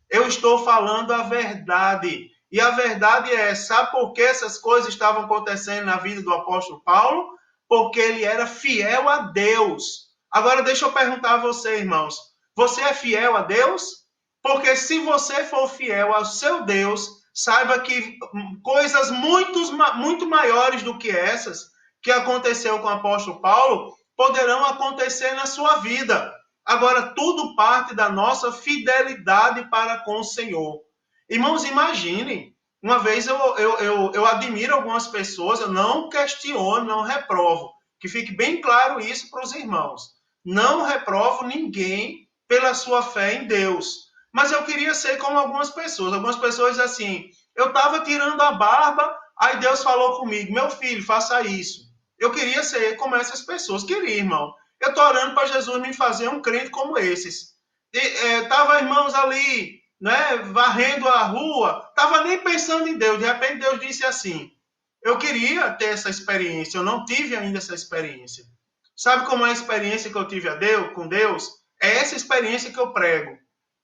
Eu estou falando a verdade. E a verdade é, sabe por que essas coisas estavam acontecendo na vida do apóstolo Paulo? Porque ele era fiel a Deus. Agora deixa eu perguntar a você, irmãos. Você é fiel a Deus? Porque se você for fiel ao seu Deus, saiba que coisas muito maiores do que essas que aconteceu com o apóstolo Paulo poderão acontecer na sua vida. Agora, tudo parte da nossa fidelidade para com o Senhor. Irmãos, imaginem, uma vez eu admiro algumas pessoas, eu não questiono, não reprovo, que fique bem claro isso para os irmãos. Não reprovo ninguém pela sua fé em Deus. Mas eu queria ser como algumas pessoas. Algumas pessoas dizem assim, eu estava tirando a barba, aí Deus falou comigo, meu filho, faça isso. Eu queria ser como essas pessoas. Queria, irmão. Eu estou orando para Jesus me fazer um crente como esses. Tava irmãos ali, né, varrendo a rua, tava nem pensando em Deus. De repente Deus disse assim: eu queria ter essa experiência, eu não tive ainda essa experiência. Sabe como é a experiência que eu tive com Deus? É essa experiência que eu prego.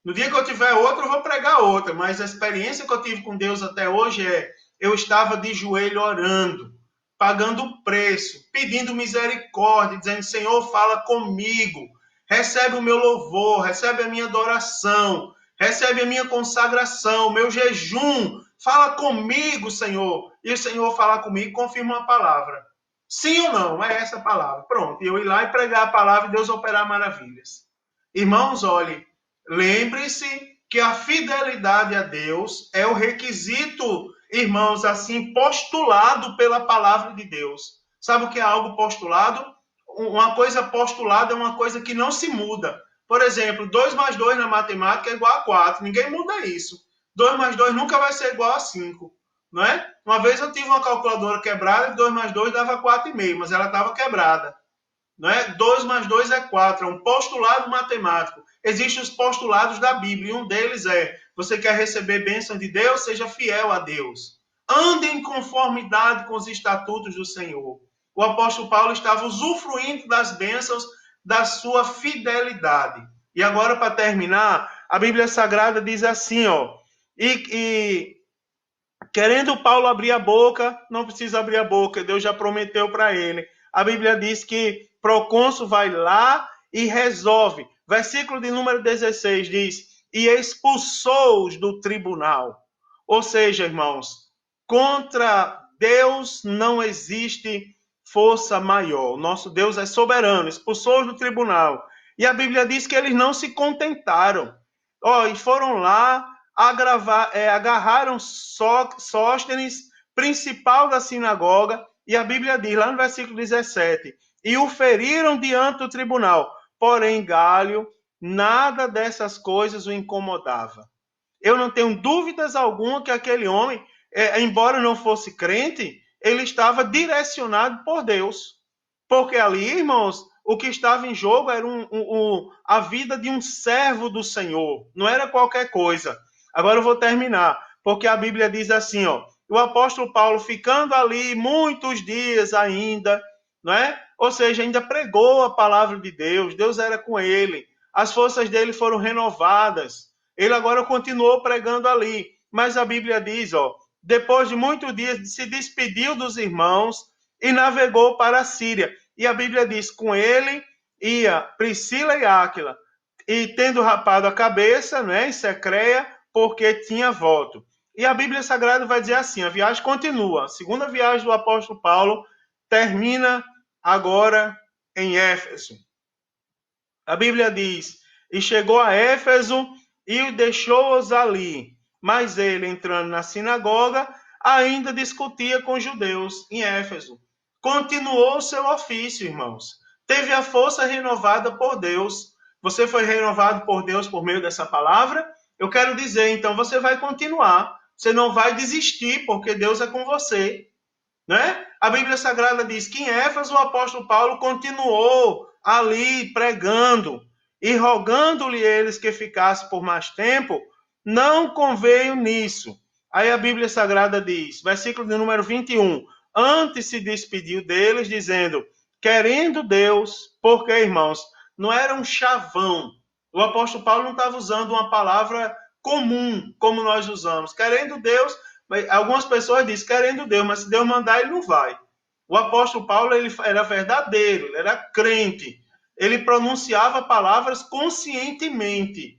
No dia que eu tiver outra, eu vou pregar outra, mas a experiência que eu tive com Deus até hoje é: eu estava de joelho orando, pagando o preço, pedindo misericórdia, dizendo: Senhor, fala comigo, recebe o meu louvor, recebe a minha adoração, recebe a minha consagração, meu jejum, fala comigo, Senhor. E o Senhor falar comigo, confirma uma palavra. Sim ou não? É essa a palavra. Pronto. E eu ir lá e pregar a palavra e Deus operar maravilhas. Irmãos, olhe, lembre-se que a fidelidade a Deus é o requisito, irmãos, assim, postulado pela palavra de Deus. Sabe o que é algo postulado? Uma coisa postulada é uma coisa que não se muda. Por exemplo, 2 mais 2 na matemática é igual a 4. Ninguém muda isso. 2 mais 2 nunca vai ser igual a 5. Não é? Uma vez eu tive uma calculadora quebrada e 2 mais 2 dava 4,5, mas ela estava quebrada. Não é? 2 mais 2 é 4, é um postulado matemático. Existem os postulados da Bíblia, e um deles é: você quer receber bênção de Deus? Seja fiel a Deus. Ande em conformidade com os estatutos do Senhor. O apóstolo Paulo estava usufruindo das bênçãos da sua fidelidade. E agora, para terminar, a Bíblia Sagrada diz assim, ó, querendo Paulo abrir a boca, não precisa abrir a boca, Deus já prometeu para ele. A Bíblia diz que procônsul vai lá e resolve. Versículo de número 16 diz: e expulsou-os do tribunal. Ou seja, irmãos, contra Deus não existe força maior. O nosso Deus é soberano, expulsou-os do tribunal. E a Bíblia diz que eles não se contentaram. E foram lá, agarraram Sóstenes, principal da sinagoga, e a Bíblia diz, lá no versículo 17, e o feriram diante do tribunal. Porém, Gálio, nada dessas coisas o incomodava. Eu não tenho dúvidas alguma que aquele homem, embora não fosse crente, ele estava direcionado por Deus. Porque ali, irmãos, o que estava em jogo era a vida de um servo do Senhor. Não era qualquer coisa. Agora eu vou terminar, porque a Bíblia diz assim, ó, o apóstolo Paulo ficando ali muitos dias ainda, não é? Ou seja, ainda pregou a palavra de Deus, Deus era com ele, as forças dele foram renovadas, ele agora continuou pregando ali, mas a Bíblia diz, ó, depois de muitos dias se despediu dos irmãos e navegou para a Síria. E a Bíblia diz, com ele ia Priscila e Áquila, e tendo rapado a cabeça, né, em Secreia, porque tinha voto. E a Bíblia Sagrada vai dizer assim, a viagem continua. A segunda viagem do apóstolo Paulo termina agora em Éfeso. A Bíblia diz, e chegou a Éfeso e deixou-os ali. Mas ele, entrando na sinagoga, ainda discutia com os judeus em Éfeso. Continuou o seu ofício, irmãos. Teve a força renovada por Deus. Você foi renovado por Deus por meio dessa palavra? Eu quero dizer, então, você vai continuar. Você não vai desistir, porque Deus é com você. né? A Bíblia Sagrada diz que em Éfeso o apóstolo Paulo continuou ali pregando e rogando-lhe eles que ficassem por mais tempo, não conveio nisso. Aí a Bíblia Sagrada diz, versículo de número 21, antes se despediu deles, dizendo, querendo Deus, porque, irmãos, não era um chavão. O apóstolo Paulo não estava usando uma palavra comum, como nós usamos. Querendo Deus, algumas pessoas dizem, querendo Deus, mas se Deus mandar, ele não vai. O apóstolo Paulo, ele era verdadeiro, ele era crente. Ele pronunciava palavras conscientemente.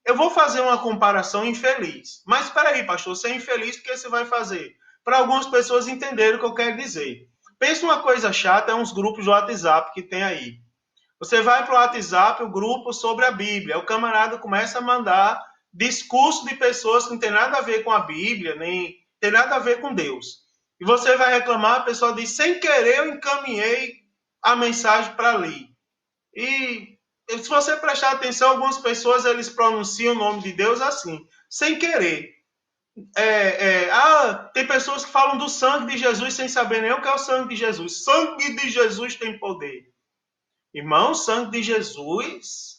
Eu vou fazer uma comparação infeliz. Mas espera aí, pastor, você é infeliz, o que você vai fazer? Para algumas pessoas entenderem o que eu quero dizer. Pensa uma coisa chata, é uns grupos do WhatsApp que tem aí. Você vai para o WhatsApp, o grupo sobre a Bíblia. O camarada começa a mandar discurso de pessoas que não tem nada a ver com a Bíblia, nem tem nada a ver com Deus. E você vai reclamar, a pessoa diz, sem querer eu encaminhei a mensagem para ali. E se você prestar atenção, algumas pessoas eles pronunciam o nome de Deus assim, sem querer. Tem pessoas que falam do sangue de Jesus sem saber nem o que é o sangue de Jesus. Sangue de Jesus tem poder. Irmão, o sangue de Jesus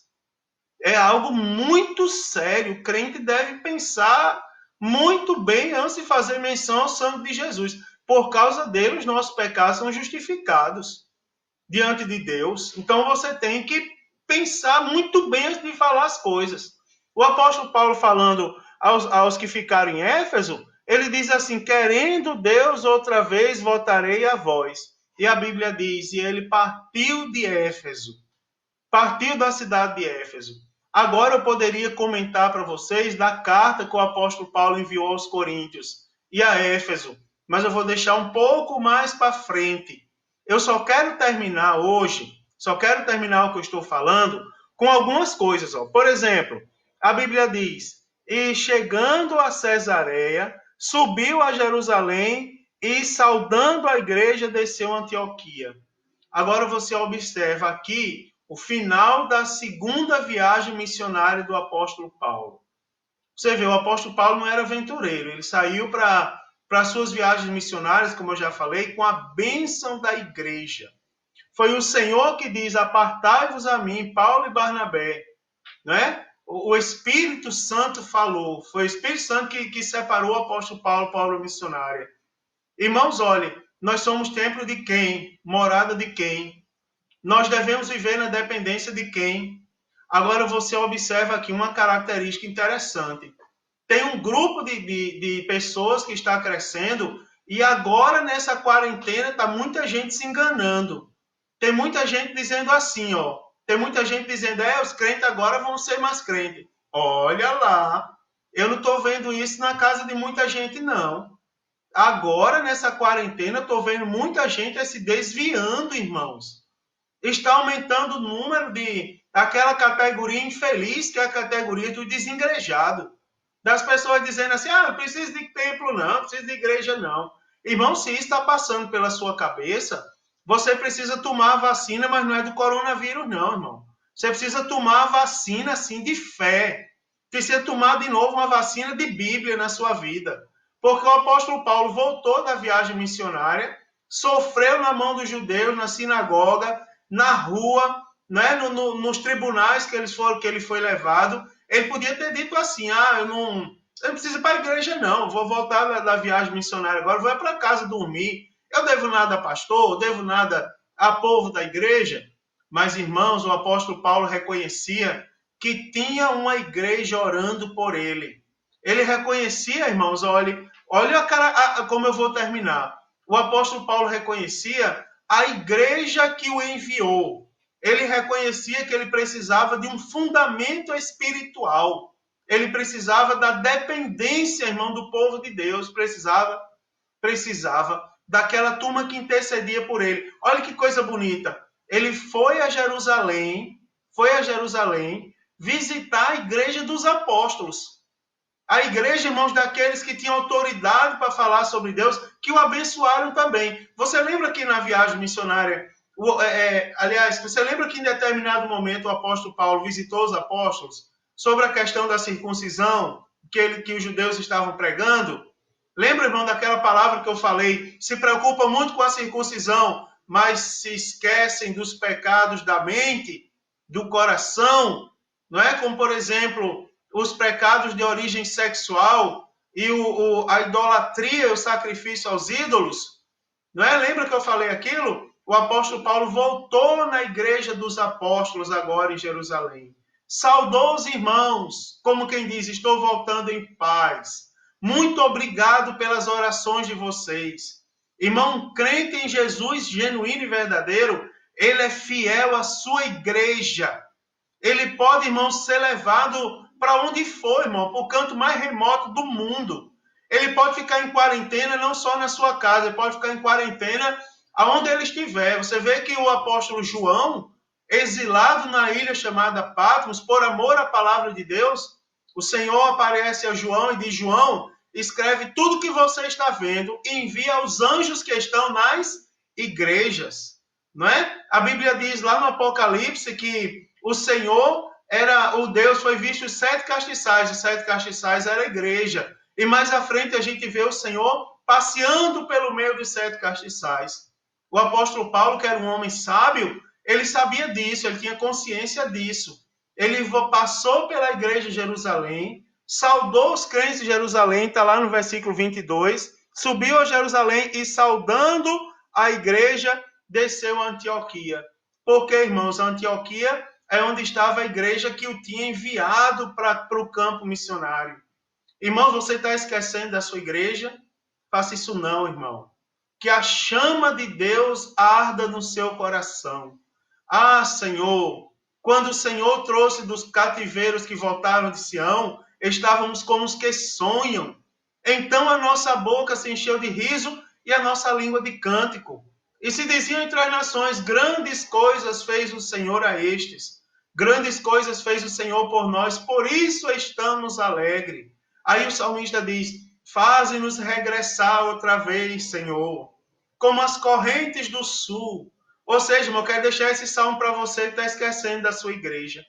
é algo muito sério. O crente deve pensar muito bem antes de fazer menção ao sangue de Jesus. Por causa dele, os nossos pecados são justificados diante de Deus. Então você tem que pensar muito bem antes de falar as coisas. O apóstolo Paulo falando aos que ficaram em Éfeso, ele diz assim, querendo Deus outra vez voltarei a vós. E a Bíblia diz, e ele partiu de Éfeso. Partiu da cidade de Éfeso. Agora eu poderia comentar para vocês da carta que o apóstolo Paulo enviou aos Coríntios e a Éfeso, mas eu vou deixar um pouco mais para frente. Eu só quero terminar hoje, só quero terminar o que eu estou falando com algumas coisas. Por exemplo, a Bíblia diz, e chegando a Cesareia, subiu a Jerusalém e saudando a igreja desceu a Antioquia. Agora você observa aqui o final da segunda viagem missionária do apóstolo Paulo. Você vê, o apóstolo Paulo não era aventureiro, ele saiu para suas viagens missionárias, como eu já falei, com a bênção da igreja. Foi o Senhor que diz, apartai-vos a mim, Paulo e Barnabé. Né? O Espírito Santo falou, foi o Espírito Santo que separou o apóstolo Paulo, Paulo missionária. Irmãos, olhem, nós somos templo de quem? Morada de quem? Nós devemos viver na dependência de quem? Agora você observa aqui uma característica interessante. Tem um grupo de pessoas que está crescendo e agora nessa quarentena está muita gente se enganando. Tem muita gente dizendo assim, ó. Tem muita gente dizendo, os crentes agora vão ser mais crentes. Olha lá, eu não estou vendo isso na casa de muita gente, não. Agora, nessa quarentena, eu estou vendo muita gente se desviando, irmãos. Está aumentando o número de aquela categoria infeliz, que é a categoria do desengrejado. Das pessoas dizendo assim, não preciso de templo não, não preciso de igreja não. Irmão, se isso está passando pela sua cabeça, você precisa tomar a vacina, mas não é do coronavírus não, irmão. Você precisa tomar a vacina, assim, de fé. Precisa tomar de novo uma vacina de Bíblia na sua vida. Porque o apóstolo Paulo voltou da viagem missionária, sofreu na mão dos judeus, na sinagoga, na rua, né, nos tribunais que ele foi levado. Ele podia ter dito assim, eu não preciso ir para a igreja não, vou voltar da viagem missionária agora, vou para casa dormir. Eu devo nada a pastor, eu devo nada a povo da igreja. Mas, irmãos, o apóstolo Paulo reconhecia que tinha uma igreja orando por ele. Ele reconhecia, irmãos, olha como eu vou terminar. O apóstolo Paulo reconhecia a igreja que o enviou. Ele reconhecia que ele precisava de um fundamento espiritual. Ele precisava da dependência, irmão, do povo de Deus. Precisava daquela turma que intercedia por ele. Olha que coisa bonita. Ele foi a Jerusalém visitar a igreja dos apóstolos. A igreja, irmãos, daqueles que tinham autoridade para falar sobre Deus, que o abençoaram também. Você lembra que na viagem missionária, aliás, você lembra que em determinado momento o apóstolo Paulo visitou os apóstolos sobre a questão da circuncisão que os judeus estavam pregando? Lembra, irmão, daquela palavra que eu falei? Se preocupam muito com a circuncisão, mas se esquecem dos pecados da mente, do coração, não é? Como, por exemplo, os pecados de origem sexual e a idolatria, o sacrifício aos ídolos, não é? Lembra que eu falei aquilo? O apóstolo Paulo voltou na igreja dos apóstolos agora em Jerusalém. Saudou os irmãos, como quem diz, estou voltando em paz. Muito obrigado pelas orações de vocês. Irmão, crente em Jesus genuíno e verdadeiro, ele é fiel à sua igreja. Ele pode, irmão, ser levado para onde for, irmão, para o canto mais remoto do mundo. Ele pode ficar em quarentena não só na sua casa, ele pode ficar em quarentena aonde ele estiver. Você vê que o apóstolo João, exilado na ilha chamada Patmos, por amor à palavra de Deus, o Senhor aparece a João e diz: João, escreve tudo o que você está vendo e envia aos anjos que estão nas igrejas. Não é? A Bíblia diz lá no Apocalipse que o Senhor era o Deus, foi visto os 7 castiçais era a igreja. E mais à frente a gente vê o Senhor passeando pelo meio dos 7 castiçais. O apóstolo Paulo, que era um homem sábio, ele sabia disso, ele tinha consciência disso. Ele passou pela igreja de Jerusalém, saudou os crentes de Jerusalém, está lá no versículo 22, subiu a Jerusalém e, saudando a igreja, desceu a Antioquia. Porque, irmãos, a Antioquia é onde estava a igreja que o tinha enviado para o campo missionário. Irmão, você está esquecendo da sua igreja? Faça isso não, irmão. Que a chama de Deus arda no seu coração. Ah, Senhor, quando o Senhor trouxe dos cativeiros que voltaram de Sião, estávamos como os que sonham. Então a nossa boca se encheu de riso e a nossa língua de cântico. E se diziam entre as nações: grandes coisas fez o Senhor a estes. Grandes coisas fez o Senhor por nós, por isso estamos alegres. Aí o salmista diz: faze-nos regressar outra vez, Senhor, como as correntes do sul. Ou seja, irmão, eu quero deixar esse salmo para você que está esquecendo da sua igreja.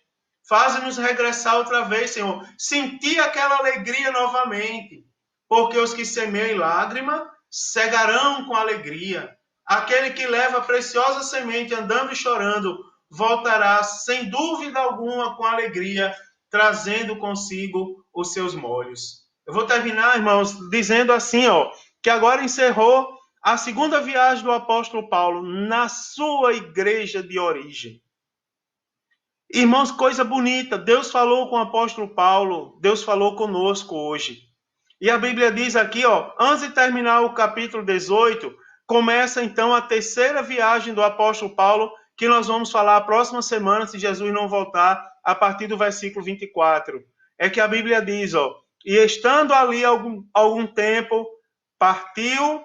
Faze-nos regressar outra vez, Senhor. Sentir aquela alegria novamente. Porque os que semeiam em lágrima, cegarão com alegria. Aquele que leva a preciosa semente andando e chorando, voltará sem dúvida alguma com alegria, trazendo consigo os seus molhos. Eu vou terminar, irmãos, dizendo assim, que agora encerrou a segunda viagem do apóstolo Paulo na sua igreja de origem. Irmãos, coisa bonita, Deus falou com o apóstolo Paulo, Deus falou conosco hoje. E a Bíblia diz aqui, antes de terminar o capítulo 18, começa então a terceira viagem do apóstolo Paulo, que nós vamos falar a próxima semana, se Jesus não voltar, a partir do versículo 24. É que a Bíblia diz, e estando ali algum tempo, partiu,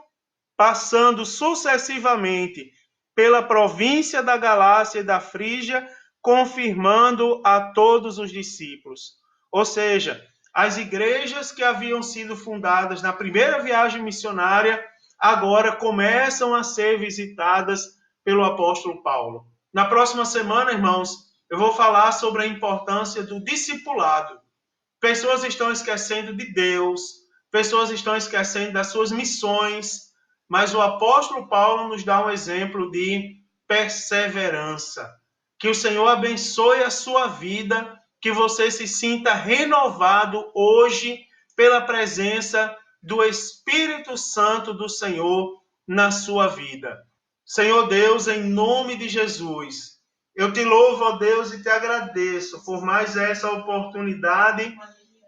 passando sucessivamente pela província da Galácia e da Frígia, confirmando a todos os discípulos. Ou seja, as igrejas que haviam sido fundadas na primeira viagem missionária, agora começam a ser visitadas pelo apóstolo Paulo. Na próxima semana, irmãos, eu vou falar sobre a importância do discipulado. Pessoas estão esquecendo de Deus, pessoas estão esquecendo das suas missões, mas o apóstolo Paulo nos dá um exemplo de perseverança. Que o Senhor abençoe a sua vida, que você se sinta renovado hoje pela presença do Espírito Santo do Senhor na sua vida. Senhor Deus, em nome de Jesus, eu te louvo, ó Deus, e te agradeço por mais essa oportunidade,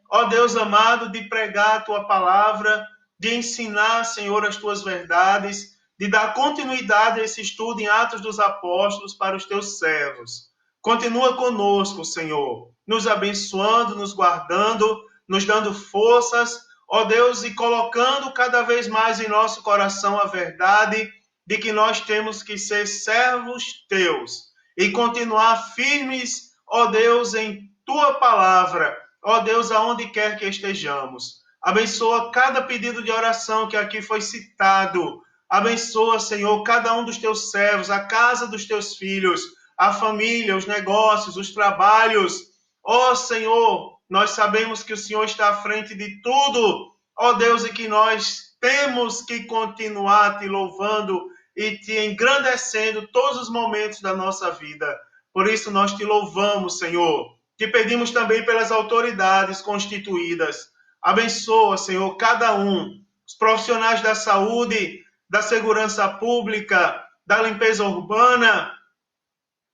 ó Deus amado, de pregar a tua palavra, de ensinar, Senhor, as tuas verdades, de dar continuidade a esse estudo em Atos dos Apóstolos para os teus servos. Continua conosco, Senhor, nos abençoando, nos guardando, nos dando forças, ó Deus, e colocando cada vez mais em nosso coração a verdade de que nós temos que ser servos teus e continuar firmes, ó Deus, em tua palavra, ó Deus, aonde quer que estejamos. Abençoa cada pedido de oração que aqui foi citado. Abençoa, Senhor, cada um dos teus servos, a casa dos teus filhos, a família, os negócios, os trabalhos. Ó Senhor, nós sabemos que o Senhor está à frente de tudo, ó Deus, e que nós temos que continuar te louvando e te engrandecendo todos os momentos da nossa vida. Por isso nós te louvamos, Senhor. Te pedimos também pelas autoridades constituídas. Abençoa, Senhor, cada um, os profissionais da saúde, da segurança pública, da limpeza urbana,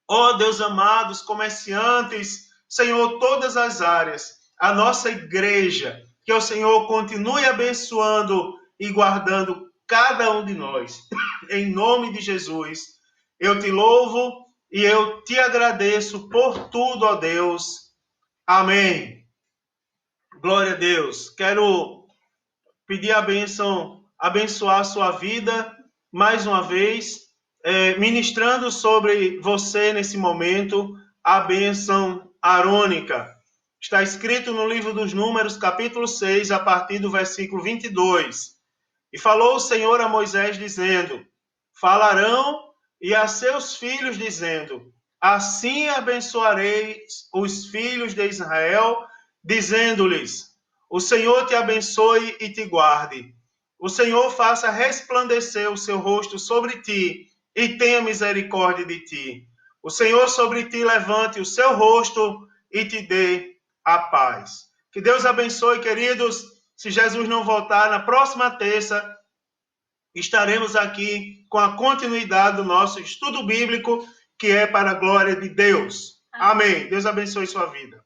ó Deus amado, os comerciantes, Senhor, todas as áreas, a nossa igreja, que o Senhor continue abençoando e guardando cada um de nós. Em nome de Jesus, eu te louvo e eu te agradeço por tudo, ó Deus. Amém. Glória a Deus. Quero pedir a bênção, abençoar a sua vida mais uma vez, ministrando sobre você nesse momento a bênção arônica. Está escrito no livro dos Números, capítulo 6, a partir do versículo 22. E falou o Senhor a Moisés, dizendo: falarão e a seus filhos, dizendo: assim abençoareis os filhos de Israel, dizendo-lhes: o Senhor te abençoe e te guarde. O Senhor faça resplandecer o seu rosto sobre ti e tenha misericórdia de ti. O Senhor sobre ti levante o seu rosto e te dê a paz. Que Deus abençoe, queridos. Se Jesus não voltar, na próxima terça, estaremos aqui com a continuidade do nosso estudo bíblico, que é para a glória de Deus. Amém. Deus abençoe sua vida.